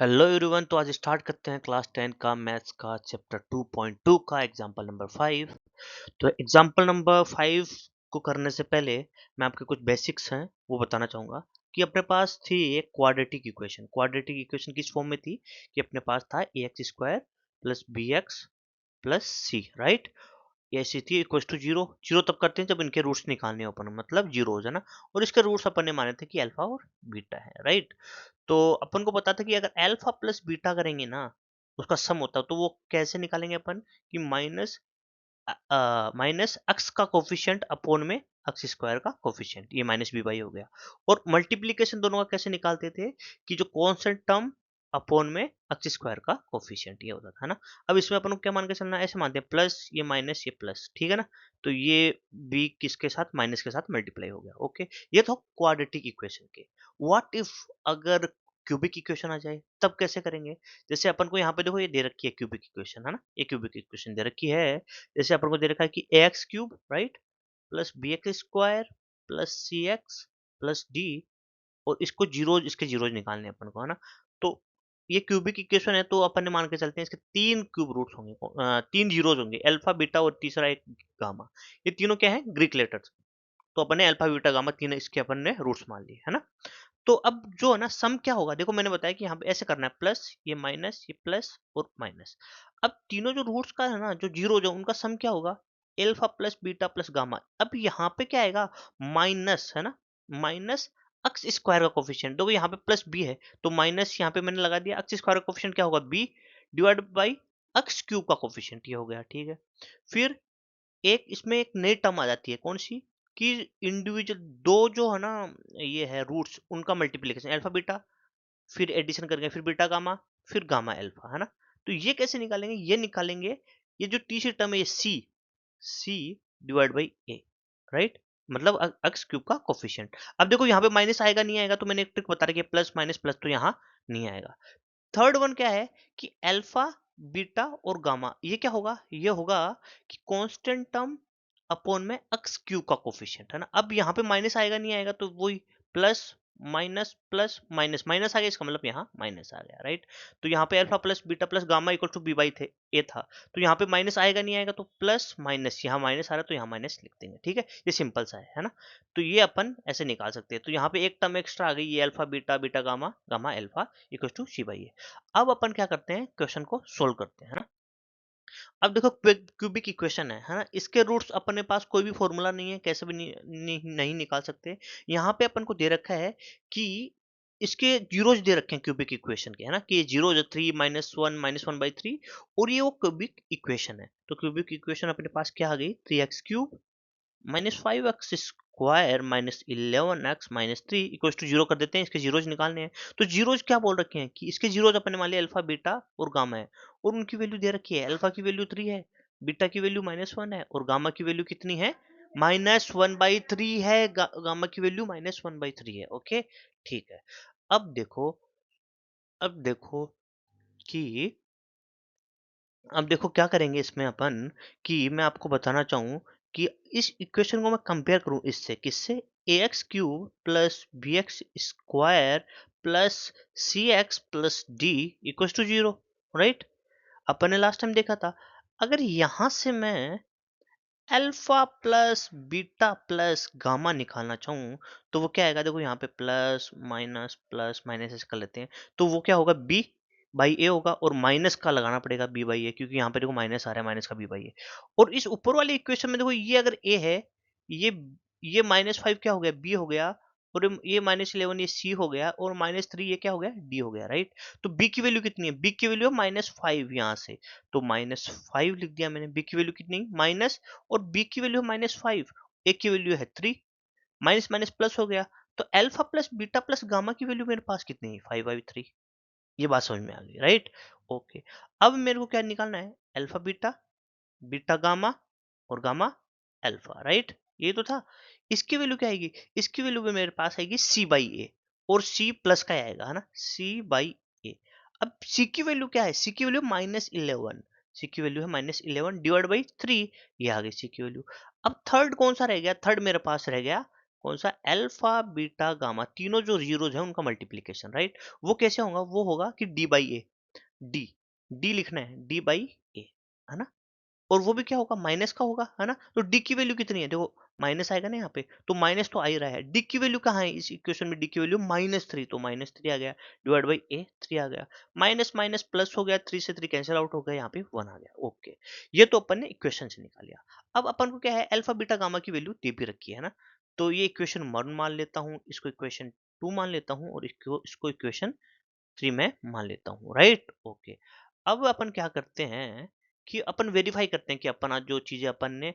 Hello everyone. तो आज start करते हैं क्लास 10 का मैथ्स का चैप्टर 2.2 का एग्जांपल नंबर 5। तो एग्जांपल नंबर 5 को करने से पहले मैं आपके कुछ बेसिक्स हैं वो बताना चाहूँगा कि अपने पास थी एक क्वाड्रेटिक इक्वेशन किस फॉर्म में थी कि अपने पास था ax square plus B X plus C, right. ये ऐसी थी इक्वल टू जीरो। जीरो तब करते हैं जब इनके रूट्स निकालने हो अपन, मतलब जीरो है ना। और इसके रूट्स अपन ने माने थे कि अल्फा और बीटा है, राइट। तो अपन को पता था कि अगर अल्फा प्लस बीटा करेंगे ना, उसका सम होता है, तो वो कैसे निकालेंगे अपन कि माइनस एक्स का कोफिशिएंट अपॉन में एक्स स्क्वायर का कोफिशिएंट, ये माइनस बी बाई हो गया। और मल्टीप्लीकेशन दोनों का कैसे निकालते थे कि जो कांस्टेंट टर्म अपॉन में एक्स स्क्वायर का कोफिशिएंट, ये होता था ना। अब इसमें अपन को क्या मान के चलना है, ऐसे मानते हैं प्लस ये माइनस ये प्लस, ठीक है ना। तो ये बी किसके साथ, माइनस के साथ मल्टीप्लाई हो गया, ओके। ये तो क्वाड्रेटिक इक्वेशन के। व्हाट इफ अगर क्यूबिक इक्वेशन आ जाए, तब कैसे करेंगे। जैसे अपन को यहाँ पे देखो ये दे रखी है क्यूबिक इक्वेशन, है ना। ये क्यूबिक इक्वेशन दे रखी है। जैसे अपन को दे रखा है कि A X cube, right, plus B X square plus C X plus D. और इसको जीरोज, इसके जीरोज निकालने हैं अपन को, है ना। तो ये क्यूबिक इक्वेशन है, तो अपन ने मान के चलते हैं इसके तीन क्यूब रूट्स होंगे, तीन जीरोज होंगे, अल्फा बीटा और तीसरा एक गामा। ये तीनों क्या है, ग्रीक लेटर्स। तो अपन ने अल्फा बीटा गामा तीन इसके अपन ने रूट्स मान लिए, है ना। तो अब जो है ना सम क्या होगा, देखो मैंने बताया कि यहाँ पे ऐसे करना है, प्लस ये माइनस ये प्लस और माइनस। अब तीनों जो रूट्स का है ना, जो जीरो जो उनका सम क्या होगा, alpha plus beta plus gamma. अब यहाँ पे क्या आएगा, माइनस, है ना, माइनस एक्स स्क्वायर का कोफिशिएंट। देखो यहाँ पे प्लस बी है, तो माइनस यहाँ पे मैंने लगा दिया, एक्स स्क्वायर का कोफिशिएंट क्या होगा, b divide by x cube का कोफिशिएंट, ये हो गया, ठीक है। फिर एक इसमें एक नई टर्म आ जाती है, कौन सी, कि इंडिविजुअल दो जो है ना, ये है रूट्स, उनका मल्टीप्लिकेशन अल्फा बीटा, फिर एडिशन करके फिर बीटा गामा, फिर गामा अल्फा, है ना। तो ये कैसे निकालेंगे, ये निकालेंगे, ये जो तीसरी टर्म है ये सी, सी डिवाइड बाई ए, राइट, मतलब एक्स क्यूब का कोफिशिएंट। अब देखो यहाँ पे माइनस आएगा नहीं आएगा, तो मैंने एक ट्रिक बता रखी है, प्लस माइनस प्लस, तो यहाँ नहीं आएगा। थर्ड वन क्या है कि अल्फा बीटा और गामा, ये क्या होगा, ये होगा कि कांस्टेंट टर्म अपॉन में एक्स क्यूब का कोफिशिएंट, है ना। अब यहाँ पे माइनस आएगा नहीं आएगा, तो वही plus minus plus minus, minus आ गया, इसका मतलब यहाँ माइनस आ गया, राइट। तो यहाँ पे alpha plus beta plus gamma equal to b by थे ए था, तो यहाँ पे माइनस आएगा नहीं आएगा, तो प्लस माइनस, यहाँ माइनस आ रहा है तो यहाँ माइनस लिख देंगे, ठीक है। ये सिंपल सा है ना। तो ये अपन ऐसे निकाल सकते हैं। तो यहाँ पे एक टर्म एक्स्ट्रा आ गई, ये alpha beta beta gamma gamma alpha equal to C by A. अब अपन क्या करते हैं, क्वेश्चन को सोल्व करते हैं, है ना। अब देखो क्यूबिक इक्वेशन है ना, इसके रूट्स अपने पास कोई भी फॉर्मूला नहीं है, कैसे भी नहीं निकाल सकते। यहाँ पे अपन को दे रखा है कि इसके जीरोज दे रखे हैं क्यूबिक इक्वेशन के, है ना, कि ये जीरो जो 3 -1 बाई 3, और ये वो क्यूबिक इक्वेशन है। तो क्यूबिक इक्वेशन अपने पास क्या आ गई, 3x cube minus 5x square minus 11x minus 3 equals to zero कर देते हैं, इसके जीरोज निकालने हैं। तो जीरोज क्या बोल रखे हैं कि इसके जीरोज अपने मान लिया अल्फा बीटा और गामा है, और उनकी वैल्यू दे रखी है, अल्फा की वैल्यू 3 है, बीटा की वैल्यू -1 है, और गामा की वैल्यू कितनी है, -1/3 है। गामा की वैल्यू -1/3 है, ओके, ठीक है। अब देखो, अब देखो कि अब देखो क्या करेंगे इसमें अपन, कि मैं आपको बताना चाहूँ कि इस इक्वेशन को मैं कंपेयर करूँ इससे, किससे, A X cube plus B X square plus C X plus D equal to zero, right. अपन ने लास्ट टाइम देखा था। अगर यहां से मैं alpha plus beta plus gamma निकालना चाहूँ, तो वो क्या आएगा, देखो यहाँ पे प्लस माइनस ऐसे कर लेते हैं, तो वो क्या होगा, बी बाई ए होगा, और माइनस का लगाना पड़ेगा बी बाई ए, क्योंकि यहाँ पे देखो माइनस आ रहा है, माइनस का बी बाई ए। और इस ऊपर वाली इक्वेशन में देखो, ये अगर ए है, ये ये -5 क्या हो गया, बी हो गया, और ये -11 ये सी हो गया, और -3 ये क्या हो गया, डी हो गया, राइट। तो बी की वैल्यू कितनी है, बी की वैल्यू है -5 यहाँ से, तो -5 लिख दिया मैंने। बी की वैल्यू कितनी, माइनस, और बी की वैल्यू है -5, ए की वैल्यू है 3, माइनस माइनस प्लस हो गया। तो alpha plus beta plus gamma की वैल्यू मेरे पास कितनी है, 5/3। ये बात समझ में आ गई, राइट, ओके। अब मेरे को क्या निकालना है, अल्फा बीटा, बीटा गामा, और गामा अल्फा, राइट। ये तो था। इसकी वैल्यू क्या आएगी, इसकी वैल्यू में मेरे पास आएगी सी बाई ए, और सी प्लस का आएगा, है ना, सी बाई ए। अब सी की वैल्यू क्या है, सी की वैल्यू -11, सी की वैल्यू है -11 डिवाइड बाई 3, ये आ गई सी की वैल्यू। अब थर्ड कौन सा रह गया, थर्ड मेरे पास रह गया कौन सा, अल्फा बीटा गामा, तीनों जो जीरोज है उनका मल्टीप्लीकेशन, राइट। वो कैसे होगा, वो होगा कि D by A, D D लिखना है, डी बाई ए, है ना। और वो भी क्या होगा, माइनस का होगा, है ना। तो डी की वैल्यू कितनी है, देखो माइनस आएगा ना यहाँ पे, तो माइनस तो आ ही रहा है। डी की वैल्यू कहाँ है इस इक्वेशन में, डी की वैल्यू -3, तो -3 आ गया, डिवाइड बाई ए 3 आ गया, माइनस माइनस प्लस हो गया, 3 से 3 कैंसिल आउट हो गया, यहाँ पे 1 आ गया। ओके, ये तो अपन ने इक्वेशन से निकाल लिया। अब अपन को क्या है, अल्फा बीटा गामा की वैल्यू दे भी रखी है ना, तो ये इक्वेशन 1 मान लेता हूँ, इसको इक्वेशन 2 मान लेता हूँ, और इसको इक्वेशन 3 में मान लेता हूँ, राइट। ओके, अब अपन क्या करते हैं कि अपन वेरीफाई करते हैं कि अपन आज जो चीजें अपन ने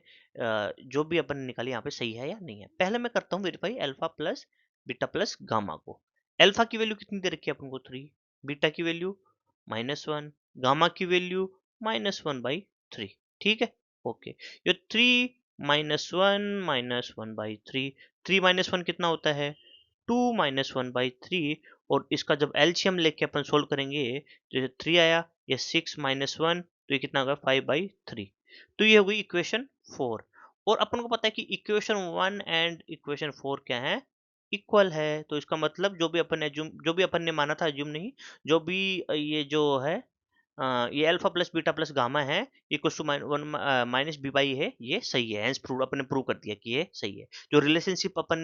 जो भी अपन ने निकाली यहाँ पे सही है या नहीं है। पहले मैं करता हूँ verify alpha plus beta plus gamma को। अल्फा की वैल्यू कितनी दे रखी है अपन को, 3, बीटा की वैल्यू -1, गामा की वैल्यू -1/3, ठीक है। ओके, ये 3 -1 3 -1 कितना होता है, 2 -1/3, और इसका जब एलसीएम लेके अपन सोल्व करेंगे, जैसे 3 आया, ये 6 -1, तो ये कितना होगा, 5/3। तो ये हो गई इक्वेशन 4। और अपन को पता है कि इक्वेशन 1 एंड इक्वेशन 4 क्या है, इक्वल है। तो इसका मतलब जो भी अपन ने माना था, एज्यूम नहीं, जो भी ये जो है ये alpha plus beta plus gamma है, equal to minus B by है, ये सही है। हेंस प्रूव, अपन ने प्रूव कर दिया कि ये सही है। जो रिलेशनशिप अपन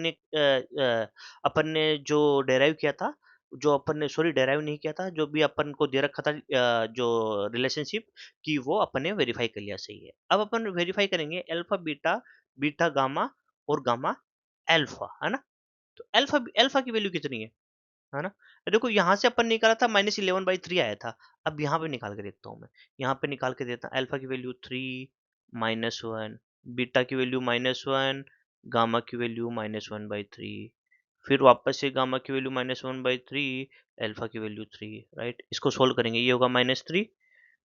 ने जो डेराइव किया था, जो अपन ने सॉरी डेराइव नहीं किया था, जो भी अपन को दे रखा था जो रिलेशनशिप की, वो अपन ने वेरीफाई कर लिया सही है। अब अपन वेरीफाई करेंगे अल्फा बीटा, बीटा गामा और गामा अल्फा, है ना। तो अल्फा अल्फा की वैल्यू कितनी है ना। देखो यहाँ से अपन निकाला था -11/3 आया था। अब यहाँ पे निकाल के देखता हूँ मैं, यहाँ पे निकाल के देता हूँ। अल्फा की वैल्यू 3 -1, बीटा की वैल्यू -1, गामा की वैल्यू -1/3, फिर वापस से गामा की वैल्यू -1/3, अल्फा की वैल्यू 3, राइट। इसको सोल्व करेंगे, ये होगा -3,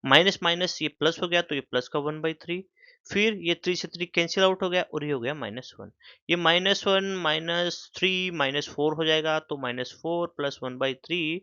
माइनस माइनस ये प्लस हो गया, तो ये प्लस का 1/3, फिर ये 3 से 3 कैंसिल आउट हो गया, और ये हो गया -1। ये -1 -3 -4 हो जाएगा, तो -4 प्लस 1/3,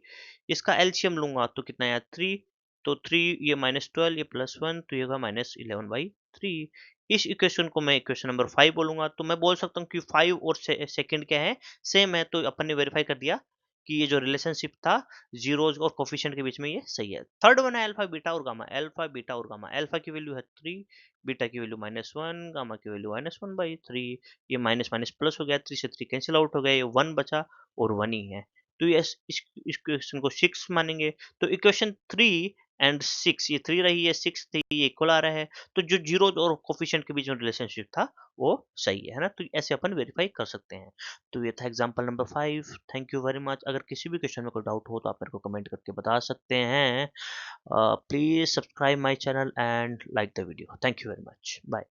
इसका एलसीएम लूंगा तो कितना आया, 3, तो 3 ये -12, ये +1, तो ये होगा -11/3। इस इक्वेशन को मैं इक्वेशन नंबर 5 बोलूंगा। तो मैं बोल सकता हूँ कि 5 और सेकंड क्या है, सेम है। तो अपन ने वेरीफाई कर दिया कि ये जो रिलेशनशिप था जीरोज और कोफिशिएंट के बीच में, ये सही है। थर्ड वन है अल्फा बीटा और गामा, अल्फा बीटा और गामा। अल्फा की वैल्यू है 3, बीटा की वैल्यू -1, गामा की वैल्यू -1/3। ये माइनस माइनस प्लस हो गया, 3 से 3 कैंसिल आउट हो गया, ये 1 बचा और 1 ही है। तो ये इस इक्वेशन को 6 मानेंगे। तो इक्वेशन 3 एंड 6, ये 3 रही है, 6 थी, ये इक्वल आ रहा है। तो जो जीरो और कोफिशिएंट के बीच में रिलेशनशिप था, वो सही है ना। तो ऐसे अपन वेरीफाई कर सकते हैं। तो ये था example number 5। Thank you very much. अगर किसी भी क्वेश्चन में कोई डाउट हो तो आप मेरे को कमेंट करके बता सकते हैं। Please subscribe my channel and like the video. Thank you very much, bye.